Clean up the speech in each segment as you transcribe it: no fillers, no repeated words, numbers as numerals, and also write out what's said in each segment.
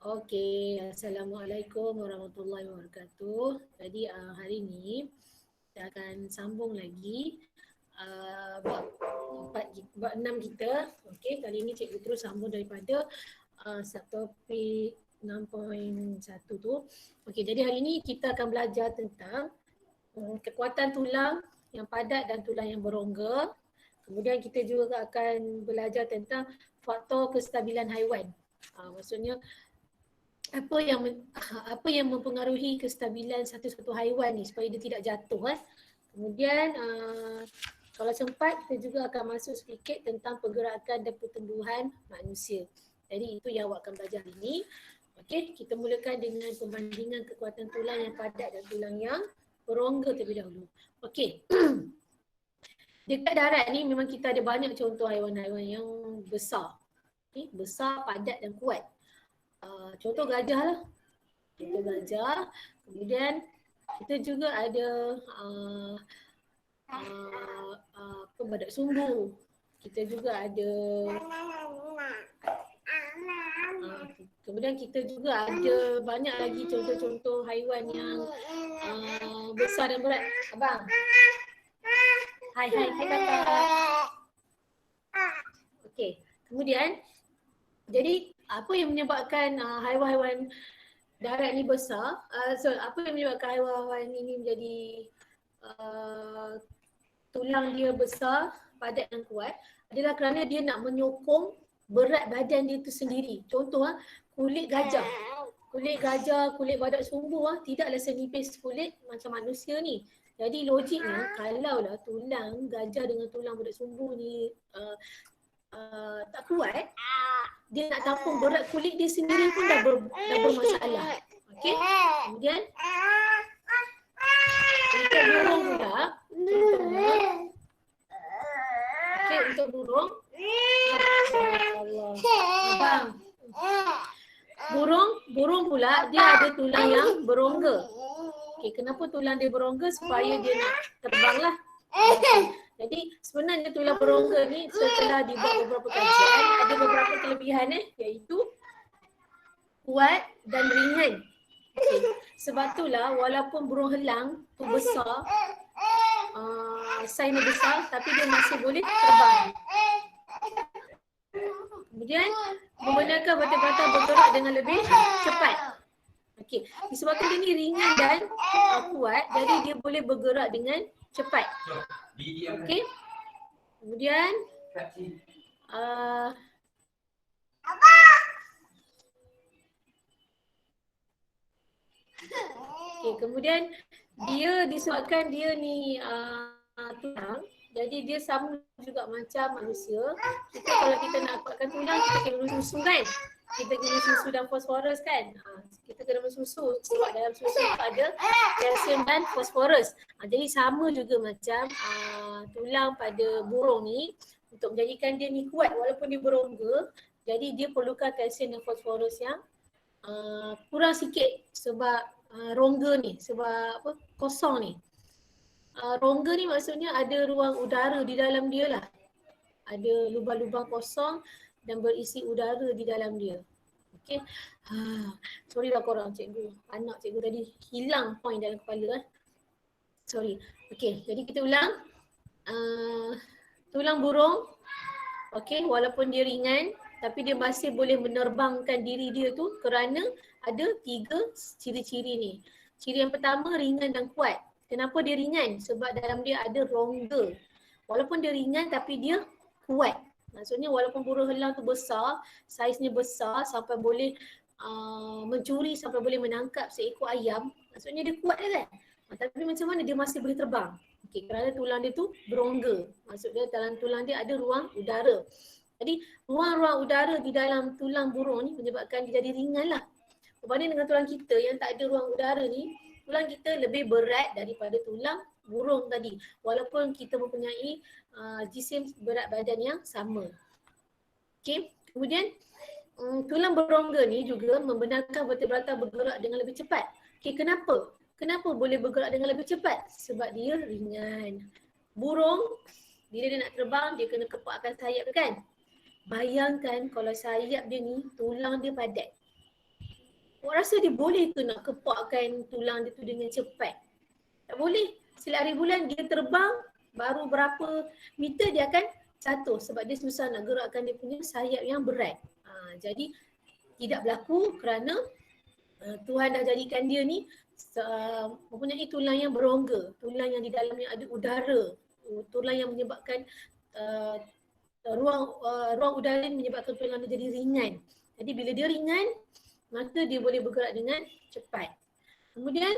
Okey, Assalamualaikum warahmatullahi wabarakatuh. Jadi hari ni kita akan sambung lagi bab 6 kita. Okey, kali ini cikgu terus sambung daripada subtopik 6.1 tu. Okey, jadi hari ini kita akan belajar tentang kekuatan tulang yang padat dan tulang yang berongga. Kemudian kita juga akan belajar tentang faktor kestabilan haiwan. Maksudnya apa yang mempengaruhi kestabilan satu-satu haiwan ni supaya dia tidak jatuh. Kemudian kalau sempat kita juga akan masuk sedikit tentang pergerakan dan pertumbuhan manusia. Jadi itu yang awak akan belajar hari ini. Okey, kita mulakan dengan perbandingan kekuatan tulang yang padat dan tulang yang berongga terlebih dahulu. Okey. Dekat darat ni memang kita ada banyak contoh haiwan-haiwan yang besar. Okay, besar, padat dan kuat. Contoh gajah lah. Contoh gajah. Kemudian kita juga ada badak sumbu. Kita juga ada kemudian kita juga ada banyak lagi contoh-contoh haiwan yang besar dan berat. Abang. Hai kakak. Okey. Kemudian jadi apa yang menyebabkan haiwan-haiwan darat ni besar? Apa yang menyebabkan haiwan-haiwan ini menjadi tulang dia besar, padat dan kuat adalah kerana dia nak menyokong berat badan dia tu sendiri. Contoh kulit gajah. Kulit gajah, kulit badak sumbu tidaklah senipis kulit macam manusia ni. Jadi logiknya kalaulah tulang gajah dengan tulang badak sumbu ni tak kuat, dia nak tampung berat kulit dia sendiri pun dah bermasalah. Okey. Kemudian untuk burung pula, contohnya untuk burung Abang. Burung pula dia ada tulang yang berongga. Okey, kenapa tulang dia berongga? Supaya dia nak terbang lah. Jadi sebenarnya tulang berongga ni setelah dibuat beberapa kajian ada beberapa kelebihan iaitu kuat dan ringan. Okay. Sebab itulah walaupun burung helang tu besar, saiznya besar tapi dia masih boleh terbang. Kemudian membenarkan vertebrata bergerak dengan lebih cepat. Okey, disebabkan dia ni ringan dan kuat, jadi dia boleh bergerak dengan cepat. Okey. Kemudian kemudian dia disebabkan dia ni tulang, jadi dia sama juga macam manusia. Kalau kita nak kuatkan tulang, kita kena minum susu kan? Kita kena susu dan fosforus kan? Kita kena minum susu sebab dalam susu ada kalsium dan fosforus. Jadi sama juga macam tulang pada burung ni, untuk menjadikan dia ni kuat walaupun dia berongga, jadi dia perlukan kalsium dan fosforus yang kurang sikit sebab rongga ni, sebab kosong ni. Rongga ni maksudnya ada ruang udara di dalam dia lah. Ada lubang-lubang kosong dan berisi udara di dalam dia. Okey. Sorry lah korang, cikgu. Anak cikgu tadi hilang point dalam kepala. Sorry. Okey, jadi kita ulang. Tulang burung, okey, walaupun dia ringan tapi dia masih boleh menerbangkan diri dia tu kerana ada 3 ciri-ciri ni. Ciri yang pertama, ringan dan kuat. Kenapa dia ringan? Sebab dalam dia ada rongga. Walaupun dia ringan tapi dia kuat. Maksudnya walaupun burung helang tu besar, saiznya besar sampai boleh mencuri, sampai boleh menangkap seekor ayam, maksudnya dia kuat kan? Tapi macam mana dia masih boleh terbang? Okey, kerana tulang dia tu berongga. Maksudnya dalam tulang dia ada ruang udara. Jadi ruang-ruang udara di dalam tulang burung ni menyebabkan dia jadi ringan lah. Berbanding dengan tulang kita yang tak ada ruang udara ni, tulang kita lebih berat daripada tulang burung tadi. Walaupun kita mempunyai jisim berat badan yang sama. Okey, kemudian tulang berongga ni juga membenarkan vertebrata bergerak dengan lebih cepat. Okey, kenapa? Kenapa boleh bergerak dengan lebih cepat? Sebab dia ringan. Burung, bila dia nak terbang, dia kena kepakkan sayap kan? Bayangkan kalau sayap dia ni, tulang dia padat. Awak rasa dia boleh ke nak kepakkan tulang dia tu dengan cepat? Tak boleh. Silap hari bulan dia terbang, baru berapa meter dia akan jatuh sebab dia susah nak gerakkan dia punya sayap yang berat. Jadi tidak berlaku kerana Tuhan dah jadikan dia ni mempunyai tulang yang berongga, tulang yang di dalamnya ada udara, tulang yang menyebabkan ruang udara ni menyebabkan tulang dia jadi ringan. Jadi bila dia ringan, maka dia boleh bergerak dengan cepat. Kemudian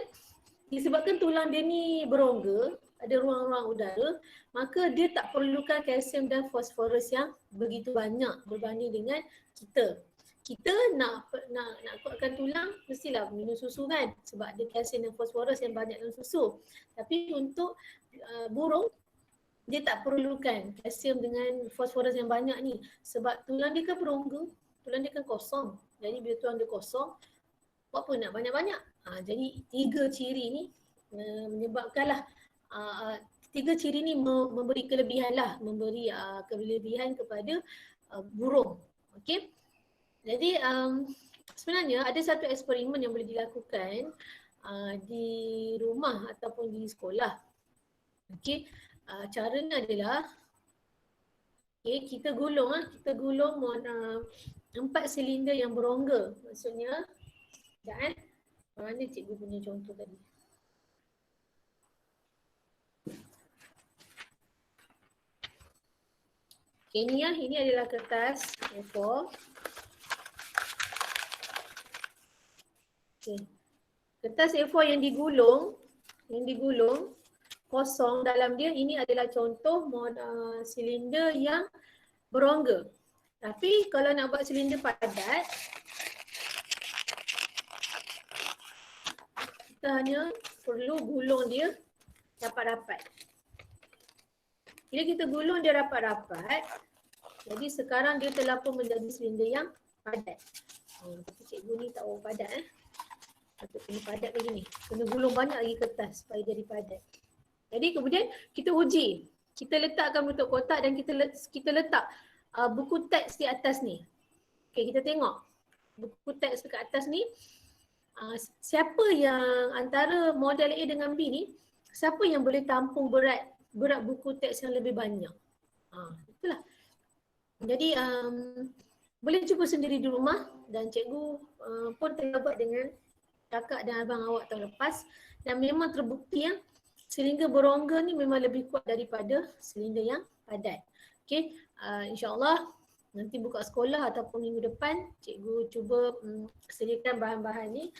disebabkan tulang dia ni berongga, ada ruang-ruang udara, maka dia tak perlukan kalsium dan fosforus yang begitu banyak berbanding dengan kita. Kita nak kuatkan tulang mestilah minum susu kan, sebab ada kalsium dan fosforus yang banyak dalam susu. Tapi untuk burung, dia tak perlukan kalsium dengan fosforus yang banyak ni sebab tulang dia kan berongga, tulang dia kan kosong. Jadi bila tulang dia kosong, buat apa nak banyak-banyak? Jadi tiga ciri ni menyebabkanlah tiga ciri ni memberi kelebihan lah, memberi kelebihan kepada burung. Okey. Jadi sebenarnya ada satu eksperimen yang boleh dilakukan di rumah ataupun di sekolah. Okey. Caranya adalah kita gulung 4 silinder yang berongga. Maksudnya mana cikgu punya contoh tadi? Okay, ini adalah kertas A4. Okay. Kertas A4 yang digulung kosong dalam dia, ini adalah contoh silinder yang berongga. Tapi kalau nak buat silinder padat, kita hanya perlu gulung dia rapat-rapat. Bila kita gulung dia rapat-rapat, jadi sekarang dia telah pun menjadi silinder yang padat. Tapi cikgu ni tak tahu padat Patut kena padat lagi ni. Kena gulung banyak lagi kertas supaya jadi padat. Jadi kemudian kita uji. Kita letakkan bentuk kotak dan kita letak buku teks di atas ni. Okey, kita tengok. Buku teks dekat atas ni. Siapa yang antara model A dengan B ni, siapa yang boleh tampung berat buku teks yang lebih banyak. Itulah. Jadi boleh cuba sendiri di rumah dan cikgu pun telah buat dengan kakak dan abang awak tahun lepas dan memang terbukti silinder berongga ni memang lebih kuat daripada silinder yang padat. Okey, insya-Allah nanti buka sekolah ataupun minggu depan cikgu cuba sediakan bahan-bahan ni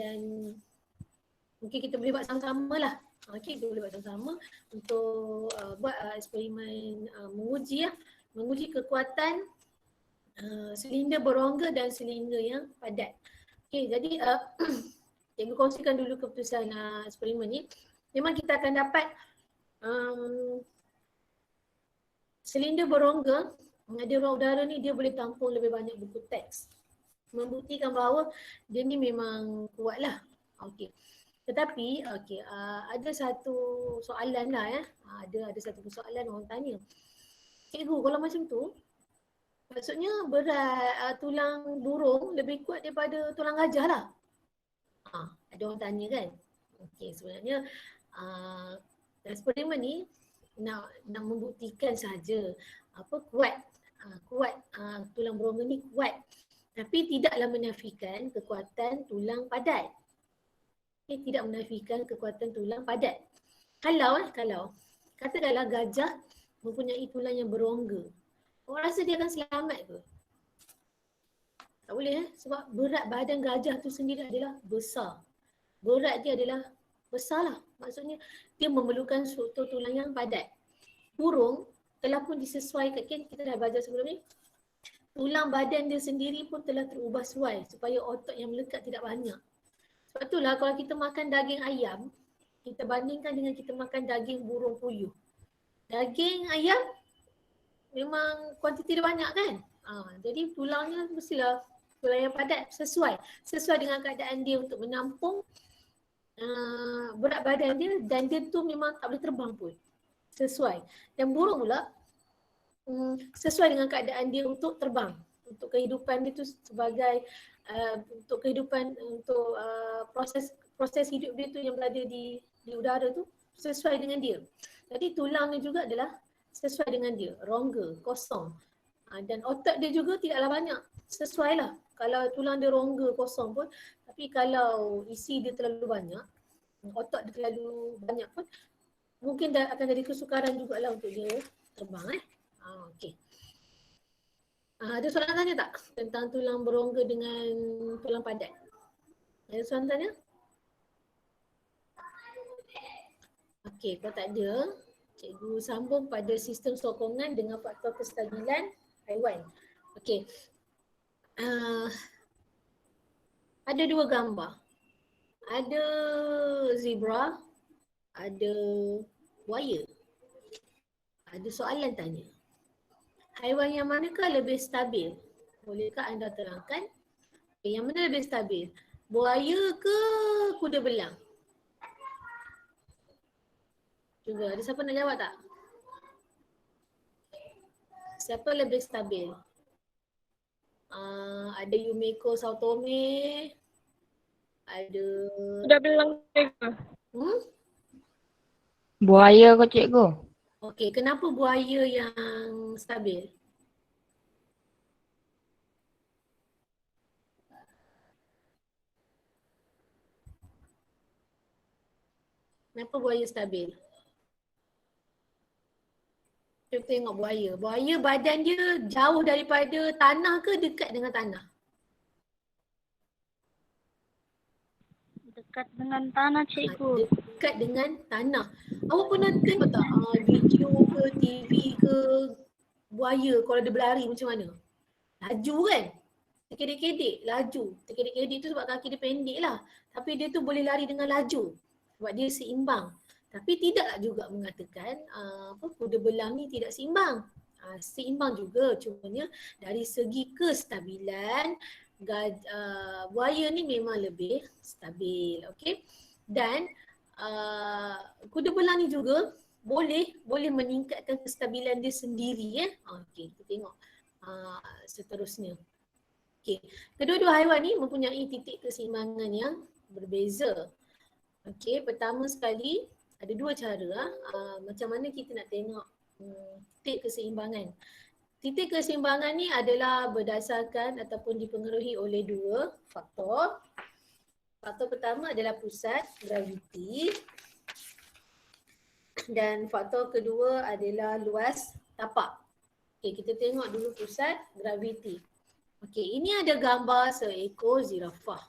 dan mungkin kita boleh buat sama-sama lah. Okey, kita boleh buat sama-sama untuk buat eksperimen menguji kekuatan silinder berongga dan silinder yang padat. Okey, jadi cikgu kongsikan dulu keputusan eksperimen ni. Memang kita akan dapat silinder berongga, ada ruang udara ni dia boleh tampung lebih banyak buku teks. Membuktikan bahawa dia ni memang kuat lah. Okey. Tetapi ada satu soalan lah ada satu soalan orang tanya. Cikgu, kalau macam tu maksudnya berat tulang burung lebih kuat daripada tulang gajah lah. Ada orang tanya kan. Okey, sebenarnya eksperimen ni nak membuktikan saja kuat tulang berongga ni kuat, tapi tidaklah menafikan kekuatan tulang padat. Tidak menafikan kekuatan tulang padat. Kalau katakanlah gajah mempunyai tulang yang berongga, awak rasa dia akan selamat ke? Tak boleh sebab berat badan gajah tu sendiri adalah besar. Berat dia adalah besar lah. Maksudnya dia memerlukan struktur tulang yang padat. Burung telah pun disesuaikan, kita dah belajar sebelum ni. Tulang badan dia sendiri pun telah terubah sesuai supaya otot yang melekat tidak banyak. Sebab itulah kalau kita makan daging ayam, kita bandingkan dengan kita makan daging burung puyuh. Daging ayam memang kuantiti dia banyak kan? Jadi tulangnya mestilah tulang yang padat sesuai dengan keadaan dia untuk menampung berat badan dia dan dia tu memang tak boleh terbang pun. Sesuai. Dan burung pula sesuai dengan keadaan dia untuk terbang. untuk kehidupan dia tu sebagai untuk kehidupan untuk proses hidup dia tu yang berada di udara tu sesuai dengan dia. Jadi tulang dia juga adalah sesuai dengan dia, rongga, kosong. Dan otak dia juga tidaklah banyak, sesuai lah. Kalau tulang dia rongga, kosong pun, tapi kalau isi dia terlalu banyak, otak dia terlalu banyak pun, mungkin dah akan jadi kesukaran jugalah untuk dia terbang. Okey. Ada soalan tanya tak tentang tulang berongga dengan tulang padat? Ada soalan tanya? Okey, kalau tak ada, cikgu sambung pada sistem sokongan dengan faktor kestabilan haiwan. Okey. Ada dua gambar. Ada zebra, ada buaya. Ada soalan tanya. Haiwan yang manakah lebih stabil? Bolehkah anda terangkan? Yang mana lebih stabil? Buaya ke kuda belang? Cuba, ada siapa nak jawab tak? Siapa lebih stabil? Ada Yumeko Saotome. Ada... Kuda belang cikgu. Buaya ke cikgu? Okey, kenapa buaya yang stabil? Kenapa buaya stabil? Kita tengok buaya. Buaya badan dia jauh daripada tanah ke dekat dengan tanah? Dekat dengan tanah cikgu. Dekat dengan tanah. Awak pernah tengok tak video ke TV ke buaya kalau dia berlari macam mana? Laju kan? Terkedek-kedek, laju. Terkedek-kedek tu sebab kaki dia pendek lah. Tapi dia tu boleh lari dengan laju. Sebab dia seimbang. Tapi tidaklah juga mengatakan kuda belang ni tidak seimbang. Seimbang juga, cumanya dari segi kestabilan buaya ni memang lebih stabil. Okay? Dan kuda belang ni juga boleh meningkatkan kestabilan dia sendiri. Okay, kita tengok seterusnya. Okay. Kedua-dua haiwan ni mempunyai titik keseimbangan yang berbeza. Okay, pertama sekali ada dua cara macam mana kita nak tengok titik keseimbangan. Titik keseimbangan ni adalah berdasarkan ataupun dipengaruhi oleh dua faktor. Faktor pertama adalah pusat graviti dan faktor kedua adalah luas tapak. Okay, kita tengok dulu pusat graviti. Okey, ini ada gambar seekor zirafah.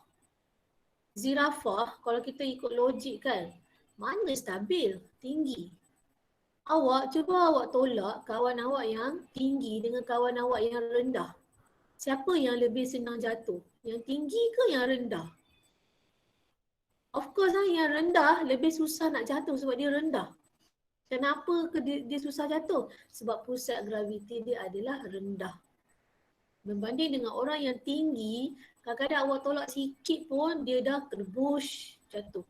Zirafah kalau kita ikut logik kan, mana stabil, tinggi. Cuba awak tolak kawan awak yang tinggi dengan kawan awak yang rendah. Siapa yang lebih senang jatuh? Yang tinggi ke yang rendah? Of course yang rendah lebih susah nak jatuh sebab dia rendah. Kenapa dia susah jatuh? Sebab pusat graviti dia adalah rendah. Berbanding dengan orang yang tinggi, kadang-kadang awak tolak sikit pun dia dah terbush jatuh.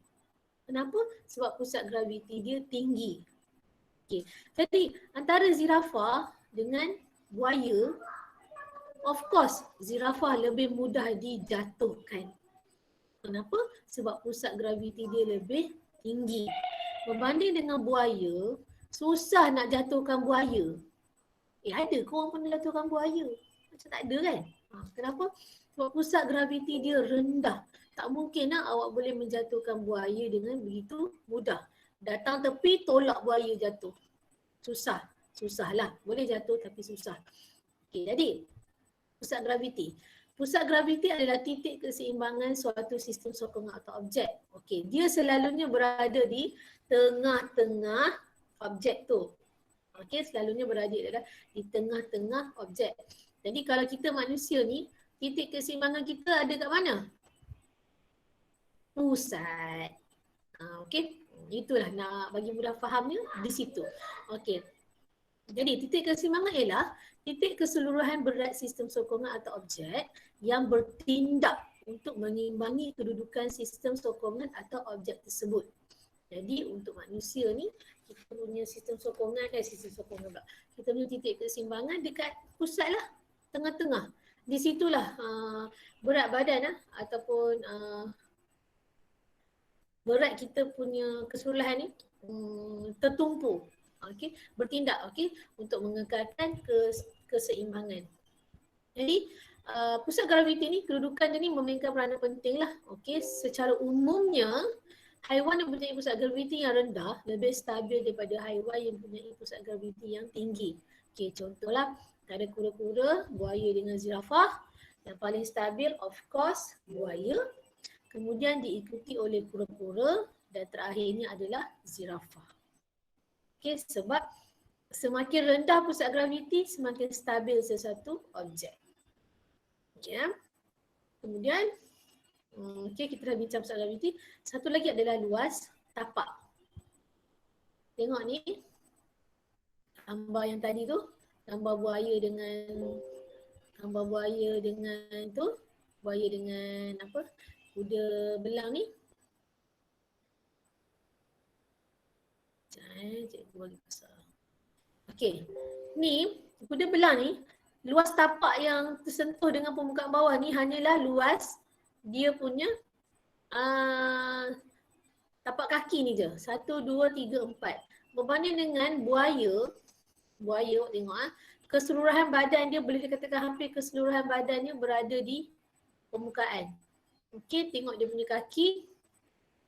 Kenapa? Sebab pusat graviti dia tinggi. Okay. Jadi antara zirafah dengan buaya, of course zirafah lebih mudah dijatuhkan. Kenapa? Sebab pusat graviti dia lebih tinggi. Berbanding dengan buaya, susah nak jatuhkan buaya. Ada ke orang pernah jatuhkan buaya? Macam tak ada kan? Kenapa? Sebab pusat graviti dia rendah. Tak mungkin awak boleh menjatuhkan buaya dengan begitu mudah. Datang tepi, tolak buaya jatuh. Susah. Susahlah. Boleh jatuh tapi susah. Okey, jadi pusat graviti. Pusat graviti adalah titik keseimbangan suatu sistem sokongan atau objek. Okey, dia selalunya berada di tengah-tengah objek tu. Okey, selalunya berada di tengah-tengah objek. Jadi kalau kita manusia ni, titik keseimbangan kita ada kat mana? Pusat. Okey, itulah nak bagi mudah fahamnya di situ. Okey. Jadi titik keseimbangan ialah titik keseluruhan berat sistem sokongan atau objek yang bertindak untuk mengimbangi kedudukan sistem sokongan atau objek tersebut. Jadi untuk manusia ni, kita punya sistem sokongan, kita punya titik keseimbangan dekat pusat lah, tengah-tengah. di situlah berat badan ataupun berat kita punya keseluruhan ni tertumpu. Okey, bertindak untuk mengekalkan keseimbangan. Jadi pusat graviti ni, kedudukan dia ni memainkan peranan penting lah. Okey, secara umumnya haiwan yang mempunyai pusat graviti yang rendah lebih stabil daripada haiwan yang mempunyai pusat graviti yang tinggi. Okey, contohlah ada kura-kura, buaya dengan zirafah. Yang paling stabil of course buaya, kemudian diikuti oleh kura-kura dan terakhirnya adalah zirafah. Okey, sebab semakin rendah pusat graviti semakin stabil sesuatu objek. Okay. Kemudian kita dah bincang pusat graviti. Satu lagi adalah luas tapak. Tengok ni gambar yang tadi tu, gambar buaya dengan apa, kuda belang ni. Cikgu bagi besar. Okey, ni kuda belang ni, luas tapak yang tersentuh dengan permukaan bawah ni hanyalah luas dia punya tapak kaki ni je. 1, 2, 3, 4. Berbanding dengan buaya tengok keseluruhan badan dia, boleh dikatakan hampir keseluruhan badannya berada di permukaan. Okey, tengok dia punya kaki.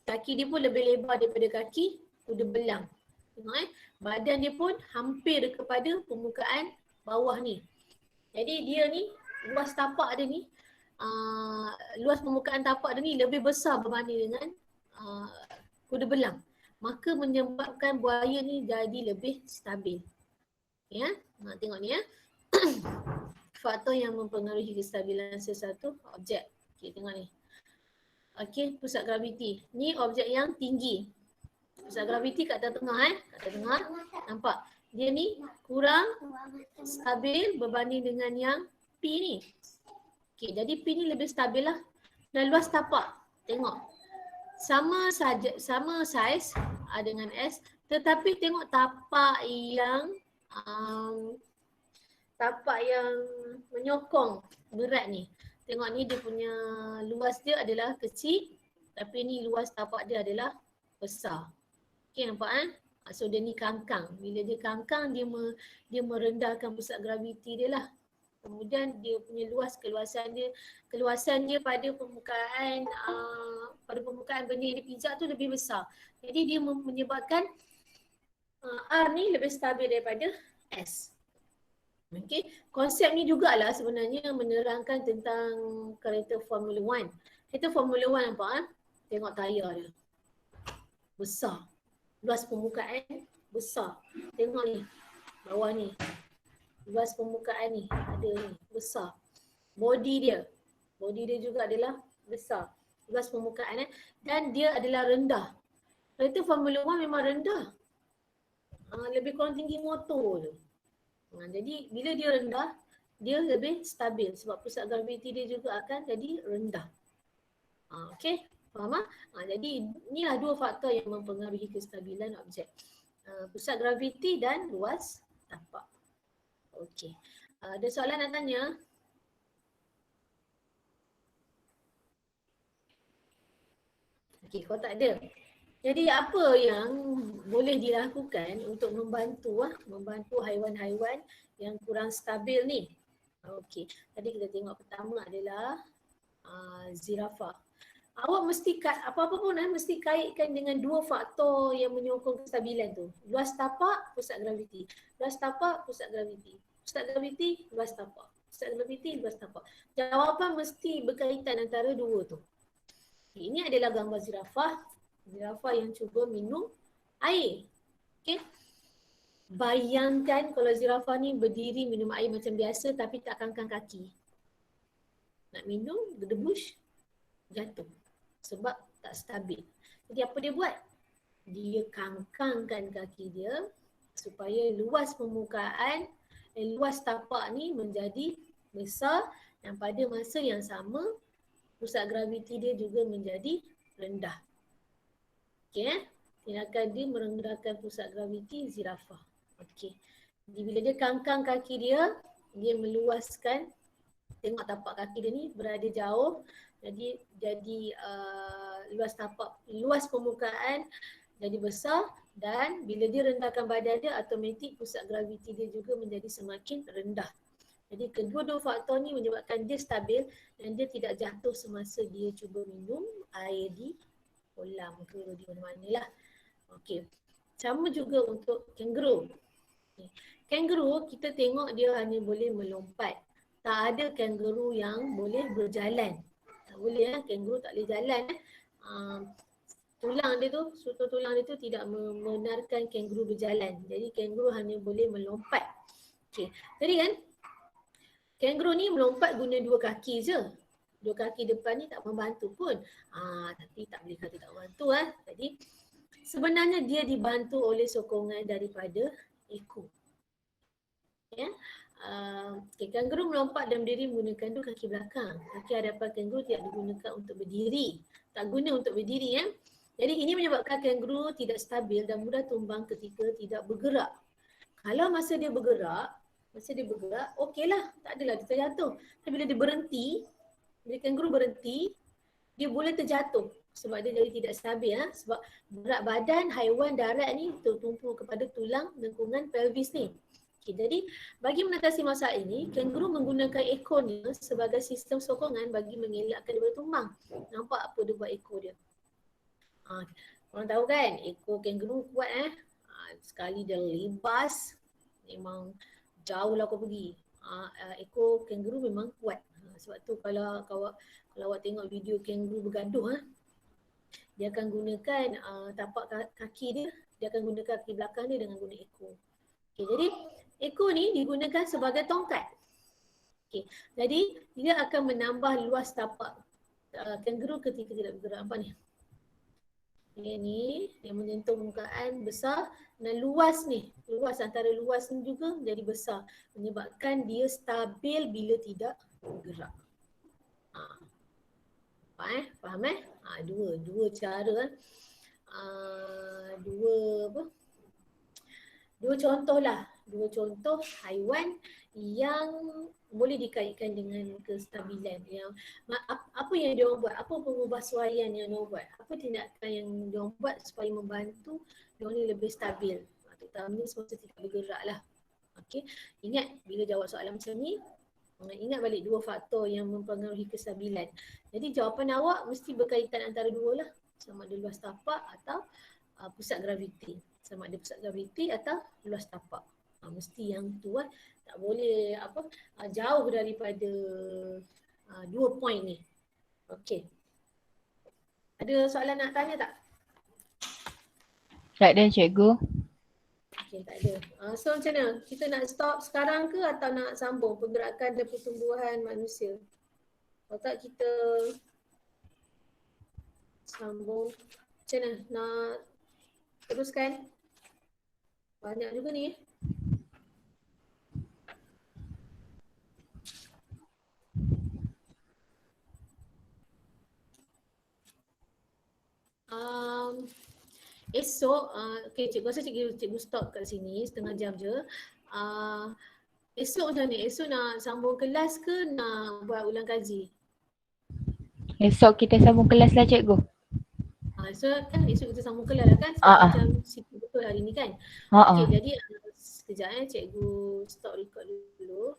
Kaki dia pun lebih lebar daripada kaki kuda belang. Tengok badan dia pun hampir kepada permukaan bawah ni. Jadi dia ni, luas tapak dia ni, luas permukaan tapak dia ni lebih besar berbanding dengan kuda belang. Maka menyebabkan buaya ni jadi lebih stabil. Ya, tengok ni ya. Faktor yang mempengaruhi kestabilan sesuatu objek. Okey, tengok ni. Okey, pusat graviti. Ni objek yang tinggi. Pusat graviti kat tengah kat tengah. Nampak? Dia ni kurang stabil berbanding dengan yang P ni. Okey, jadi P ni lebih stabil lah. Dan luas tapak, tengok. Sama saiz dengan S, tetapi tengok tapak yang menyokong berat ni. Tengok ni dia punya luas dia adalah kecil, tapi ni luas tapak dia adalah besar. Okey, nampak So dia ni kangkang. Bila dia kangkang, dia merendahkan pusat graviti dia lah. Kemudian dia punya keluasan dia pada permukaan benda yang dipijak tu lebih besar. Jadi dia menyebabkan R ni lebih stabil daripada S. Okey, konsep ni jugalah sebenarnya menerangkan tentang kereta Formula 1. Kereta Formula 1 nampak Tengok tayar dia. Besar. Luas permukaan besar. Tengok ni, bawah ni. Luas permukaan ni, ada ni, besar. Body dia juga adalah besar. Luas permukaan dan dia adalah rendah. Kereta Formula 1 memang rendah. Lebih kurang tinggi motor tu. Jadi bila dia rendah, dia lebih stabil sebab pusat graviti dia juga akan jadi rendah. Okey, faham jadi inilah dua faktor yang mempengaruhi kestabilan objek. Pusat graviti dan luas tapak. Okey. Ada soalan nak tanya? Okey, kalau tak ada. Jadi apa yang boleh dilakukan untuk membantu haiwan-haiwan yang kurang stabil ni? Okey, tadi kita tengok pertama adalah zirafah. Awak mesti apa-apa pun mesti kaitkan dengan dua faktor yang menyokong kestabilan tu. Luas tapak, pusat graviti. Luas tapak, pusat graviti. Pusat graviti, luas tapak. Pusat graviti, luas tapak. Jawapan mesti berkaitan antara dua tu. Ini adalah gambar zirafah. Zirafah yang cuba minum air. Okey. Bayangkan kalau zirafah ni berdiri minum air macam biasa tapi tak kangkang kaki. Nak minum, berdebus, jatuh. Sebab tak stabil. Jadi apa dia buat? Dia kangkangkan kaki dia supaya luas permukaan, luas tapak ni menjadi besar dan pada masa yang sama pusat graviti dia juga menjadi rendah. Okey, tindakan dia merendahkan pusat graviti zirafah. Okey. Jadi bila dia kangkang kaki dia, dia meluaskan tengok tapak kaki dia ni berada jauh, jadi luas permukaan jadi besar, dan bila dia rendahkan badan dia, automatik pusat graviti dia juga menjadi semakin rendah. Jadi kedua-dua faktor ni menyebabkan dia stabil dan dia tidak jatuh semasa dia cuba minum air di kolam ke di mana-mana lah. Okey. Sama juga untuk kangaroo. Kangaroo kita tengok dia hanya boleh melompat. Tak ada kangaroo yang boleh berjalan. Tak boleh kangaroo tak boleh jalan. Tulang dia tu, struktur tulang dia tu tidak membenarkan kangaroo berjalan. Jadi kangaroo hanya boleh melompat. Okey. Jadi kan kangaroo ni melompat guna dua kaki je. Dua kaki depan ni tak membantu pun. Tapi tak boleh kata tak membantu Jadi sebenarnya dia dibantu oleh sokongan daripada ekor. Ya. Kangaroo melompat dan berdiri menggunakan dua kaki belakang. Kaki hadapan kangaroo tidak digunakan untuk berdiri. Tak guna untuk berdiri ya. Jadi ini menyebabkan kangaroo tidak stabil dan mudah tumbang ketika tidak bergerak. Kalau masa dia bergerak, okeylah, tak adalah dia terjatuh. Tapi bila dia berhenti, bila kangaroo berhenti, dia boleh terjatuh sebab dia jadi tidak stabil sebab berat badan haiwan darat ni tertumpu kepada tulang lengkungan pelvis ni. Okay, jadi bagi mengatasi masalah ini, kangaroo menggunakan ekornya sebagai sistem sokongan bagi mengelakkan dia bertumbang. Nampak apa dia buat ekor dia? Korang tahu kan, ekor kangaroo kuat sekali dia libas, memang jauh lah kau pergi. Ekor kangaroo memang kuat. Sebab tu kalau awak tengok video kangaroo bergaduh, dia akan gunakan tapak kaki dia akan gunakan kaki belakang dia dengan guna ekor. Okay, jadi ekor ni digunakan sebagai tongkat. Okay, jadi dia akan menambah luas tapak kangaroo ketika tidak bergerak. Nampak ni? Ni yang menyentuh permukaan besar dan luas antara luas ni juga jadi besar menyebabkan dia stabil bila tidak bergerak. Faham dua cara dua contoh haiwan yang boleh dikaitkan dengan kestabilan. Yang apa yang dia buat? Apa pengubahsuaian yang dia buat? Apa tindakan yang dia buat supaya membantu dia ni lebih stabil? Terutamanya semasa tidak bergerak lah. Okey, ingat bila jawab soalan macam ni, ingat balik dua faktor yang mempengaruhi kestabilan. Jadi jawapan awak mesti berkaitan antara dua lah. Sama ada luas tapak atau pusat graviti. Sama ada pusat graviti atau luas tapak. Mesti yang tu tak boleh jauh daripada dua point ni. Okey. Ada soalan nak tanya tak? Tak ada cikgu. Okey, tak ada. So macam mana? Kita nak stop sekarang ke atau nak sambung pergerakan dan pertumbuhan manusia? Kalau tak kita sambung. Macam mana? Nak teruskan? Banyak juga ni. Esok, okay, cikgu rasa cikgu stop kat sini setengah jam je. Esok macam ni? Esok nak sambung kelas ke nak buat ulang kaji? Esok kita sambung kelas lah cikgu. Esok kita sambung kelas lah kan? Macam betul hari ni kan? Okay, jadi sekejap cikgu stop record dulu.